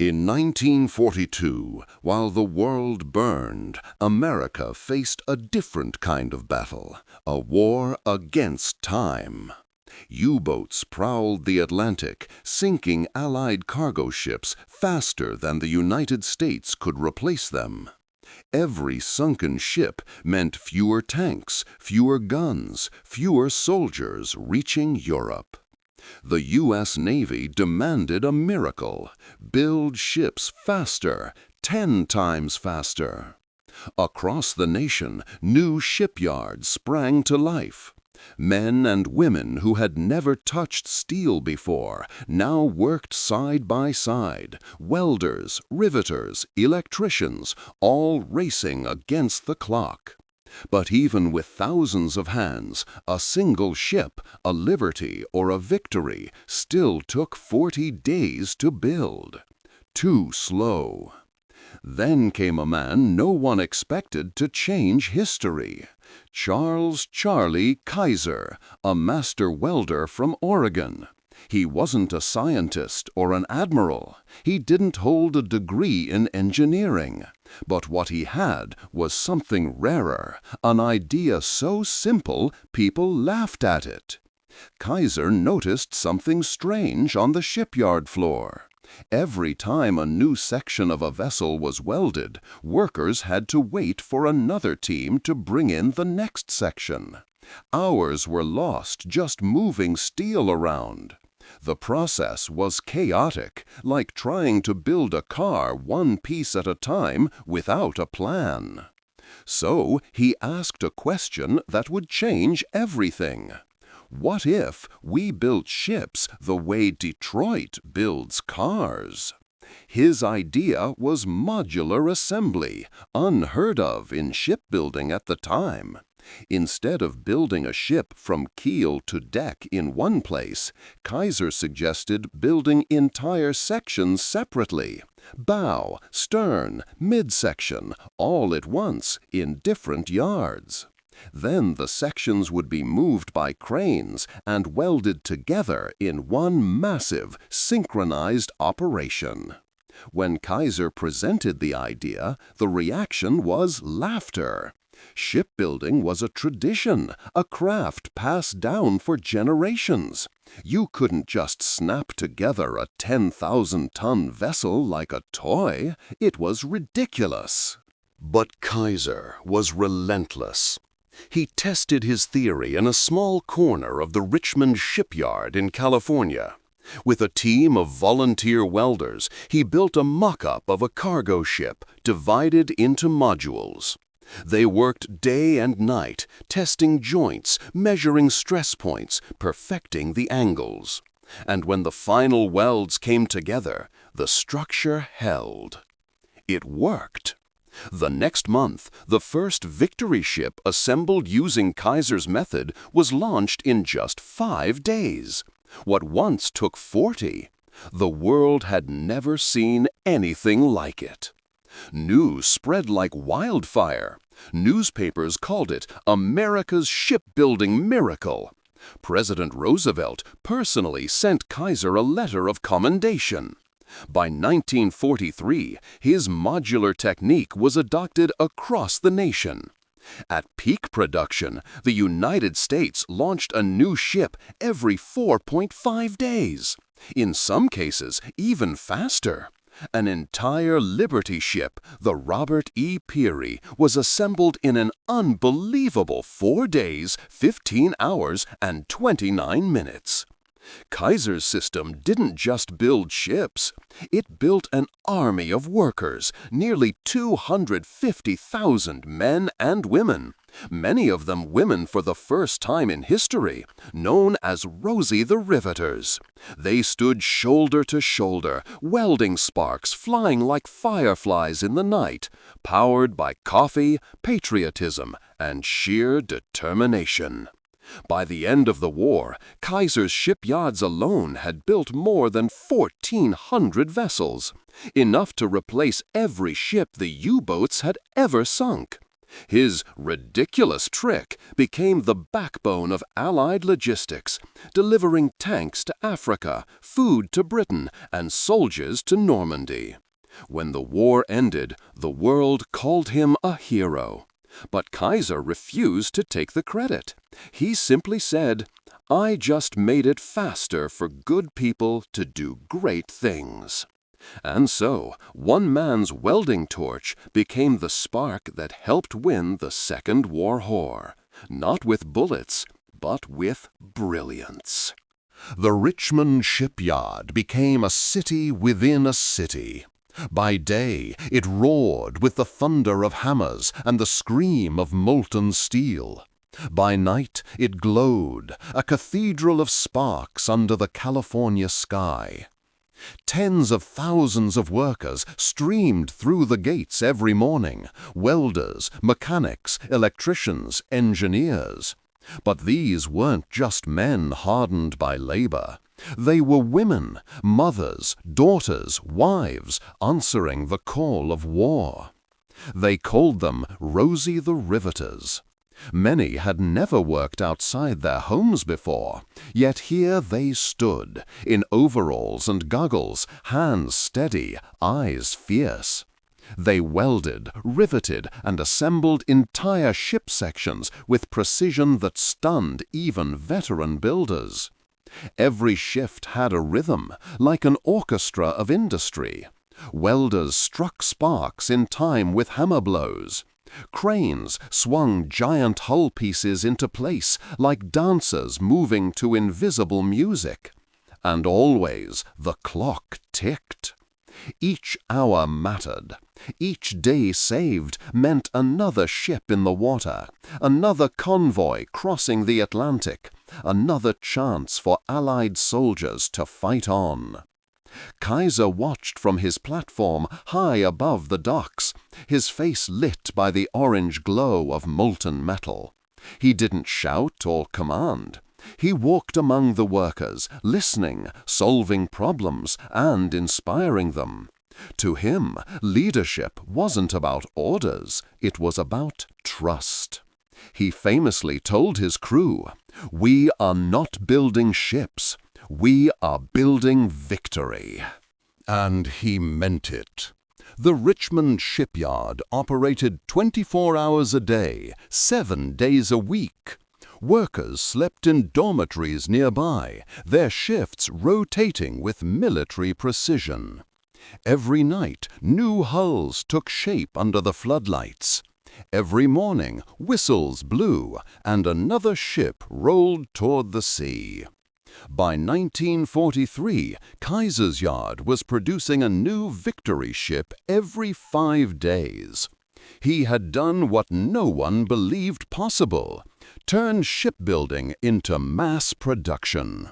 In 1942, while the world burned, America faced a different kind of battle, a war against time. U-boats prowled the Atlantic, sinking Allied cargo ships faster than the United States could replace them. Every sunken ship meant fewer tanks, fewer guns, fewer soldiers reaching Europe. The U.S. Navy demanded a miracle: build ships faster, 10 times faster. Across the nation, new shipyards sprang to life. Men and women who had never touched steel before now worked side by side, welders, riveters, electricians, all racing against the clock. But even with thousands of hands, a single ship, a Liberty or a Victory, still took 40 days to build. Too slow. Then came a man no one expected to change history. Charles "Charlie" Kaiser, a master welder from Oregon. He wasn't a scientist or an admiral. He didn't hold a degree in engineering. But what he had was something rarer, an idea so simple people laughed at it. Kaiser noticed something strange on the shipyard floor. Every time a new section of a vessel was welded, workers had to wait for another team to bring in the next section. Hours were lost just moving steel around. The process was chaotic, like trying to build a car one piece at a time without a plan. So he asked a question that would change everything. What if we built ships the way Detroit builds cars? His idea was modular assembly, unheard of in shipbuilding at the time. Instead of building a ship from keel to deck in one place, Kaiser suggested building entire sections separately: bow, stern, midsection, all at once in different yards. Then the sections would be moved by cranes and welded together in one massive, synchronized operation. When Kaiser presented the idea, the reaction was laughter. Shipbuilding was a tradition, a craft passed down for generations. You couldn't just snap together a 10,000-ton vessel like a toy. It was ridiculous. But Kaiser was relentless. He tested his theory in a small corner of the Richmond shipyard in California. With a team of volunteer welders, he built a mock-up of a cargo ship divided into modules. They worked day and night, testing joints, measuring stress points, perfecting the angles. And when the final welds came together, the structure held. It worked. The next month, the first Victory ship assembled using Kaiser's method was launched in just 5 days. What once took 40. The world had never seen anything like it. News spread like wildfire. Newspapers called it America's shipbuilding miracle. President Roosevelt personally sent Kaiser a letter of commendation. By 1943, his modular technique was adopted across the nation. At peak production, the United States launched a new ship every 4.5 days. In some cases, even faster. An entire Liberty ship, the Robert E. Peary, was assembled in an unbelievable 4 days, 15 hours, and 29 minutes. Kaiser's system didn't just build ships. It built an army of workers, nearly 250,000 men and women, many of them women for the first time in history, known as Rosie the Riveters. They stood shoulder to shoulder, welding sparks flying like fireflies in the night, powered by coffee, patriotism, and sheer determination. By the end of the war, Kaiser's shipyards alone had built more than 1,400 vessels, enough to replace every ship the U-boats had ever sunk. His ridiculous trick became the backbone of Allied logistics, delivering tanks to Africa, food to Britain, and soldiers to Normandy. When the war ended, the world called him a hero. But Kaiser refused to take the credit. He simply said, "I just made it faster for good people to do great things." And so, one man's welding torch became the spark that helped win the Second War Whore, not with bullets, but with brilliance. The Richmond shipyard became a city within a city. By day, it roared with the thunder of hammers and the scream of molten steel. By night, it glowed, a cathedral of sparks under the California sky. Tens of thousands of workers streamed through the gates every morning, welders, mechanics, electricians, engineers. But these weren't just men hardened by labor. They were women, mothers, daughters, wives, answering the call of war. They called them Rosie the Riveters. Many had never worked outside their homes before, yet here they stood, in overalls and goggles, hands steady, eyes fierce. They welded, riveted, and assembled entire ship sections with precision that stunned even veteran builders. Every shift had a rhythm, like an orchestra of industry. Welders struck sparks in time with hammer blows. Cranes swung giant hull pieces into place like dancers moving to invisible music. And always the clock ticked. Each hour mattered. Each day saved meant another ship in the water, another convoy crossing the Atlantic, another chance for Allied soldiers to fight on. Kaiser watched from his platform high above the docks, his face lit by the orange glow of molten metal. He didn't shout or command. He walked among the workers, listening, solving problems, and inspiring them. To him, leadership wasn't about orders, it was about trust. He famously told his crew, "We are not building ships. We are building victory." And he meant it. The Richmond shipyard operated 24 hours a day, 7 days a week. Workers slept in dormitories nearby, their shifts rotating with military precision. Every night, new hulls took shape under the floodlights. Every morning, whistles blew, and another ship rolled toward the sea. By 1943, Kaiser's yard was producing a new victory ship every 5 days. He had done what no one believed possible, turn shipbuilding into mass production.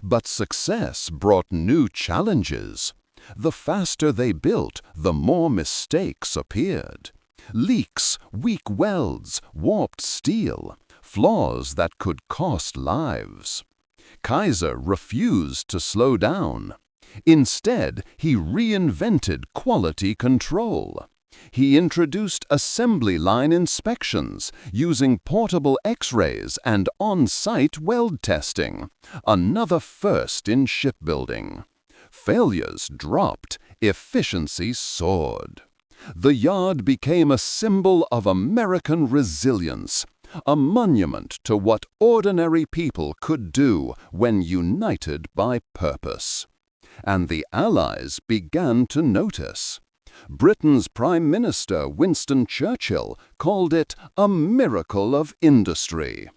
But success brought new challenges. The faster they built, the more mistakes appeared. Leaks, weak welds, warped steel, flaws that could cost lives. Kaiser refused to slow down. Instead, he reinvented quality control. He introduced assembly line inspections using portable X-rays and on-site weld testing, another first in shipbuilding. Failures dropped, efficiency soared. The yard became a symbol of American resilience, a monument to what ordinary people could do when united by purpose. And the Allies began to notice. Britain's Prime Minister Winston Churchill called it a miracle of industry.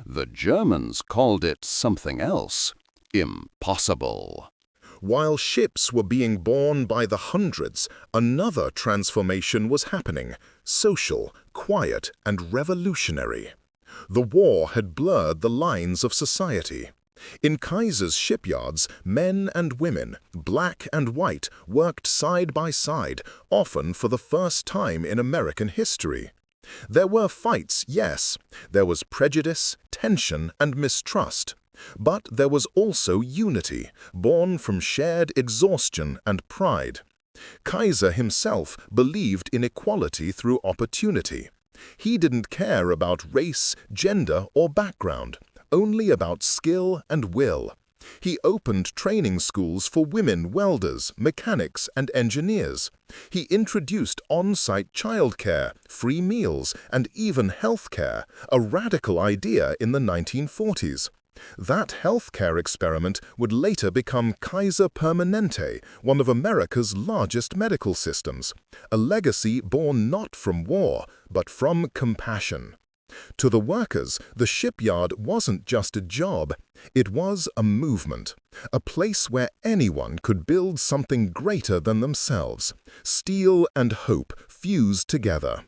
The Germans called it something else, impossible. While ships were being born by the hundreds, another transformation was happening, social, quiet, and revolutionary. The war had blurred the lines of society. In Kaiser's shipyards, men and women, black and white, worked side by side, often for the first time in American history. There were fights, yes. There was prejudice, tension, and mistrust. But there was also unity, born from shared exhaustion and pride. Kaiser himself believed in equality through opportunity. He didn't care about race, gender, or background, only about skill and will. He opened training schools for women welders, mechanics, and engineers. He introduced on-site childcare, free meals, and even healthcare, a radical idea in the 1940s. That healthcare experiment would later become Kaiser Permanente, one of America's largest medical systems, a legacy born not from war, but from compassion. To the workers, the shipyard wasn't just a job, it was a movement, a place where anyone could build something greater than themselves. Steel and hope fused together.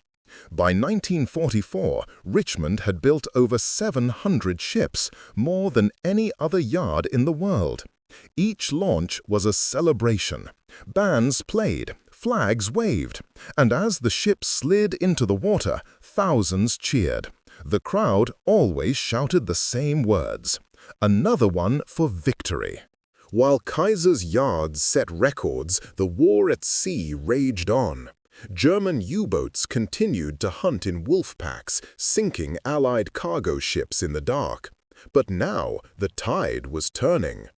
By 1944, Richmond had built over 700 ships, more than any other yard in the world. Each launch was a celebration. Bands played, flags waved, and as the ship slid into the water, thousands cheered. The crowd always shouted the same words: "Another one for victory." While Kaiser's yards set records, the war at sea raged on. German U-boats continued to hunt in wolf packs, sinking Allied cargo ships in the dark. But now the tide was turning.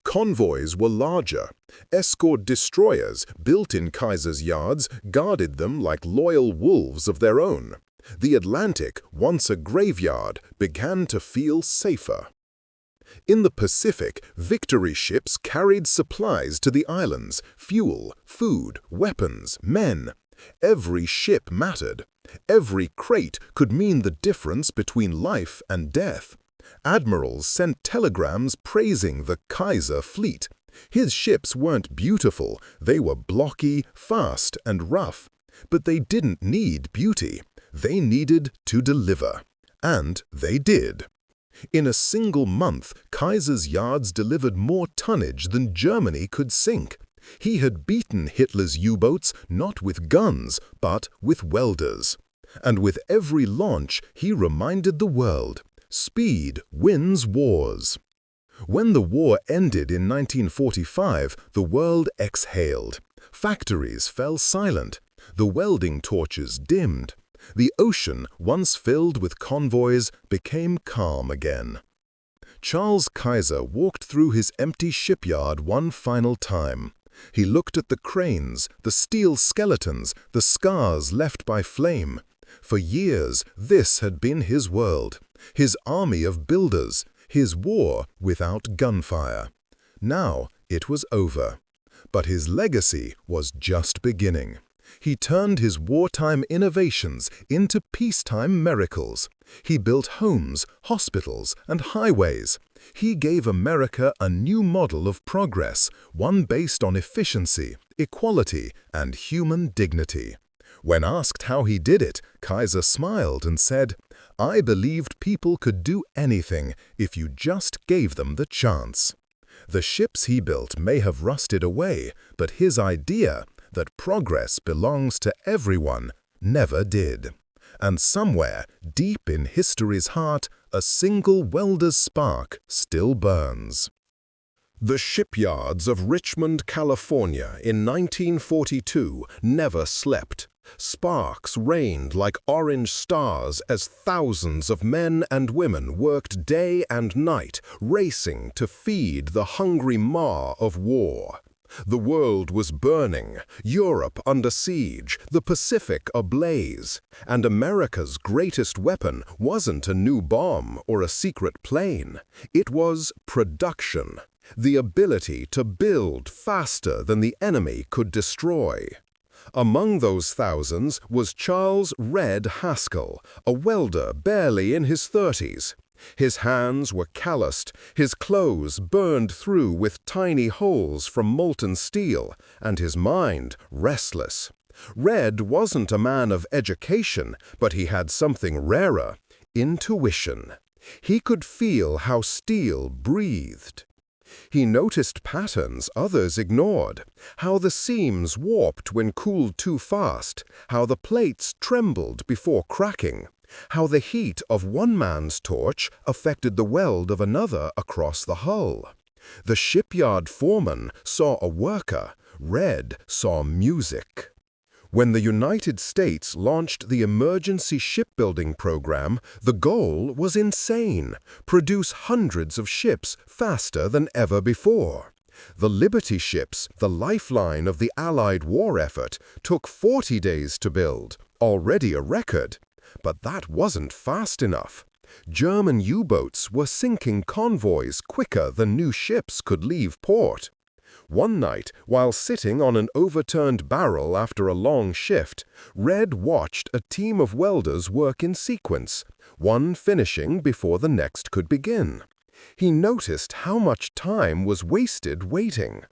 Convoys were larger. Escort destroyers, built in Kaiser's yards, guarded them like loyal wolves of their own. The Atlantic, once a graveyard, began to feel safer. In the Pacific, victory ships carried supplies to the islands: fuel, food, weapons, men. Every ship mattered. Every crate could mean the difference between life and death. Admirals sent telegrams praising the Kaiser fleet. His ships weren't beautiful, they were blocky, fast, and rough. But they didn't need beauty. They needed to deliver. And they did. In a single month, Kaiser's yards delivered more tonnage than Germany could sink. He had beaten Hitler's U-boats not with guns, but with welders. And with every launch, he reminded the world, speed wins wars. When the war ended in 1945, the world exhaled. Factories fell silent. The welding torches dimmed. The ocean, once filled with convoys, became calm again. Charles Kaiser walked through his empty shipyard one final time. He looked at the cranes, the steel skeletons, the scars left by flame. For years, this had been his world, his army of builders, his war without gunfire. Now it was over. But his legacy was just beginning. He turned his wartime innovations into peacetime miracles. He built homes, hospitals, and highways. He gave America a new model of progress, one based on efficiency, equality, and human dignity. When asked how he did it, Kaiser smiled and said, "I believed people could do anything if you just gave them the chance." The ships he built may have rusted away, but his idea that progress belongs to everyone never did. And somewhere, deep in history's heart, a single welder's spark still burns. The shipyards of Richmond, California in 1942 never slept. Sparks rained like orange stars as thousands of men and women worked day and night, racing to feed the hungry maw of war. The world was burning, Europe under siege, the Pacific ablaze, and America's greatest weapon wasn't a new bomb or a secret plane. It was production, the ability to build faster than the enemy could destroy. Among those thousands was Charles "Red" Haskell, a welder barely in his 30s. His hands were calloused, his clothes burned through with tiny holes from molten steel, and his mind restless. Red wasn't a man of education, but he had something rarer: intuition. He could feel how steel breathed. He noticed patterns others ignored, how the seams warped when cooled too fast, how the plates trembled before cracking, how the heat of one man's torch affected the weld of another across the hull. The shipyard foreman saw a worker, Red saw music. When the United States launched the emergency shipbuilding program, the goal was insane: produce hundreds of ships faster than ever before. The Liberty ships, the lifeline of the Allied war effort, took 40 days to build, already a record. But that wasn't fast enough. German U-boats were sinking convoys quicker than new ships could leave port. One night, while sitting on an overturned barrel after a long shift, Red watched a team of welders work in sequence, one finishing before the next could begin. He noticed how much time was wasted waiting.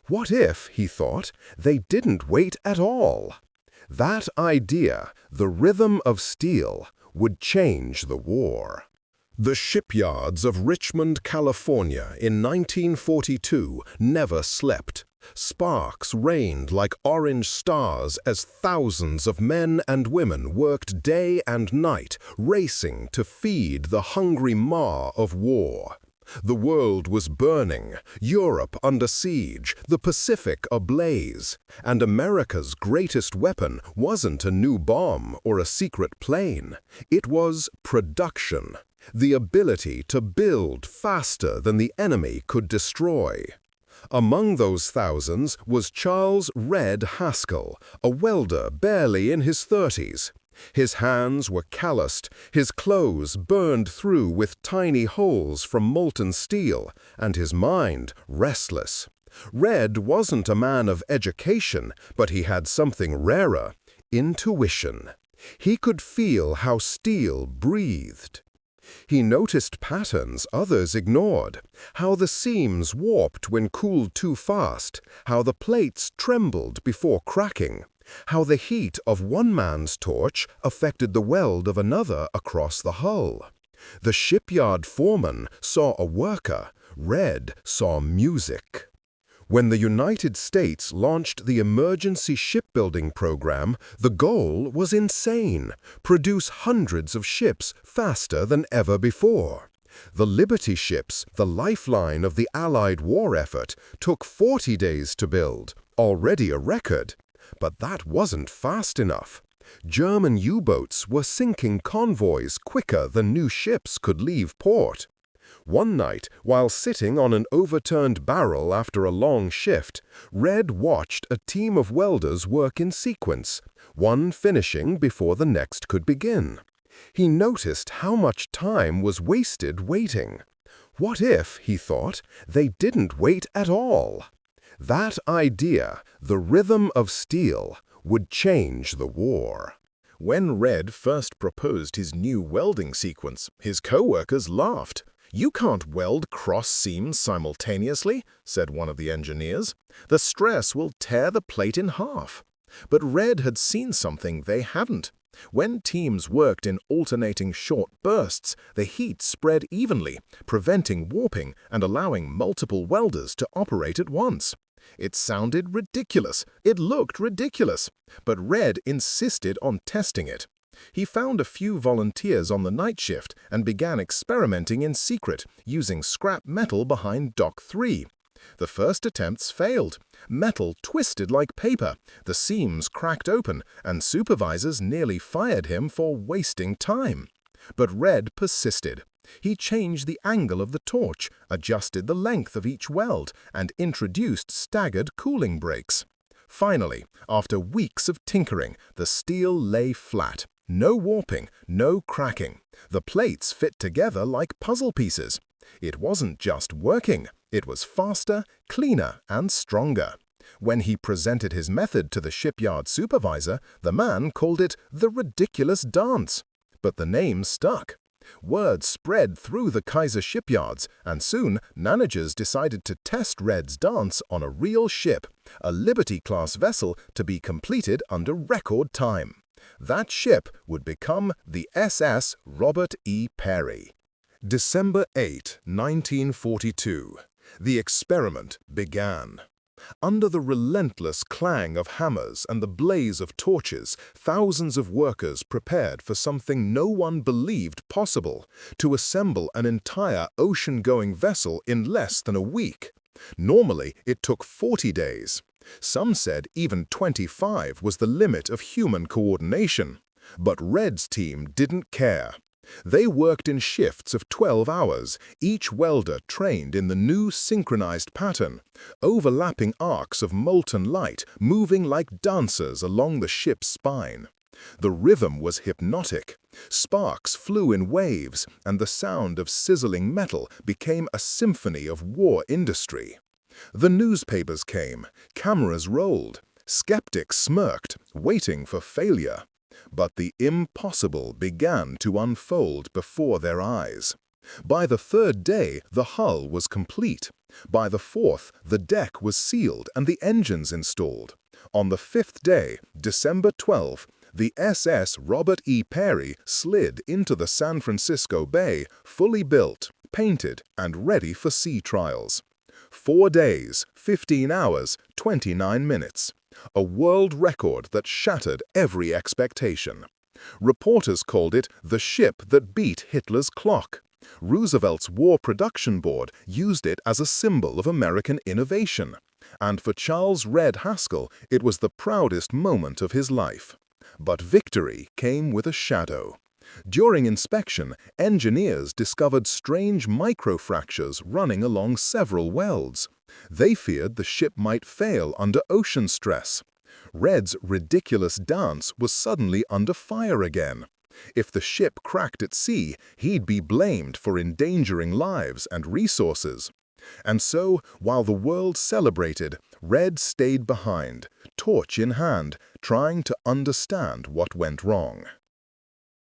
What if, he thought, they didn't wait at all? That idea, the rhythm of steel, would change the war. The shipyards of Richmond, California in 1942 never slept. Sparks rained like orange stars as thousands of men and women worked day and night, racing to feed the hungry maw of war. The world was burning, Europe under siege, the Pacific ablaze, and America's greatest weapon wasn't a new bomb or a secret plane. It was production. The ability to build faster than the enemy could destroy. Among those thousands was Charles "Red" Haskell, a welder barely in his 30s. His hands were calloused, his clothes burned through with tiny holes from molten steel, and his mind restless. Red wasn't a man of education, but he had something rarer: intuition. He could feel how steel breathed. He noticed patterns others ignored, how the seams warped when cooled too fast, how the plates trembled before cracking, how the heat of one man's torch affected the weld of another across the hull. The shipyard foreman saw a worker, Red saw music. When the United States launched the emergency shipbuilding program, the goal was insane: produce hundreds of ships faster than ever before. The Liberty ships, the lifeline of the Allied war effort, took 40 days to build, already a record. But that wasn't fast enough. German U-boats were sinking convoys quicker than new ships could leave port. One night, while sitting on an overturned barrel after a long shift, Red watched a team of welders work in sequence, one finishing before the next could begin. He noticed how much time was wasted waiting. What if, he thought, they didn't wait at all? That idea, the rhythm of steel, would change the war. When Red first proposed his new welding sequence, his co-workers laughed. "You can't weld cross seams simultaneously," said one of the engineers. "The stress will tear the plate in half." But Red had seen something they hadn't. When teams worked in alternating short bursts, the heat spread evenly, preventing warping and allowing multiple welders to operate at once. It sounded ridiculous. It looked ridiculous. But Red insisted on testing it. He found a few volunteers on the night shift and began experimenting in secret, using scrap metal behind Dock 3. The first attempts failed. Metal twisted like paper, the seams cracked open, and supervisors nearly fired him for wasting time. But Red persisted. He changed the angle of the torch, adjusted the length of each weld, and introduced staggered cooling breaks. Finally, after weeks of tinkering, the steel lay flat. No warping, no cracking. The plates fit together like puzzle pieces. It wasn't just working. It was faster, cleaner, and stronger. When he presented his method to the shipyard supervisor, the man called it the ridiculous dance. But the name stuck. Word spread through the Kaiser shipyards, and soon managers decided to test Red's dance on a real ship, a Liberty-class vessel to be completed under record time. That ship would become the SS Robert E. Peary. December 8, 1942. The experiment began. Under the relentless clang of hammers and the blaze of torches, thousands of workers prepared for something no one believed possible: to assemble an entire ocean-going vessel in less than a week. Normally, it took 40 days. Some said even 25 was the limit of human coordination. But Red's team didn't care. They worked in shifts of 12 hours, each welder trained in the new synchronized pattern, overlapping arcs of molten light moving like dancers along the ship's spine. The rhythm was hypnotic. Sparks flew in waves, and the sound of sizzling metal became a symphony of war industry. The newspapers came, cameras rolled, skeptics smirked, waiting for failure. But the impossible began to unfold before their eyes. By the third day, the hull was complete. By the fourth, the deck was sealed and the engines installed. On the fifth day, December 12, the SS Robert E. Peary slid into the San Francisco Bay, fully built, painted, and ready for sea trials. 4 days, 15 hours, 29 minutes. A world record that shattered every expectation. Reporters called it the ship that beat Hitler's clock. Roosevelt's War Production Board used it as a symbol of American innovation. And for Charles "Red" Haskell, it was the proudest moment of his life. But victory came with a shadow. During inspection, engineers discovered strange microfractures running along several welds. They feared the ship might fail under ocean stress. Red's ridiculous dance was suddenly under fire again. If the ship cracked at sea, he'd be blamed for endangering lives and resources. And so, while the world celebrated, Red stayed behind, torch in hand, trying to understand what went wrong.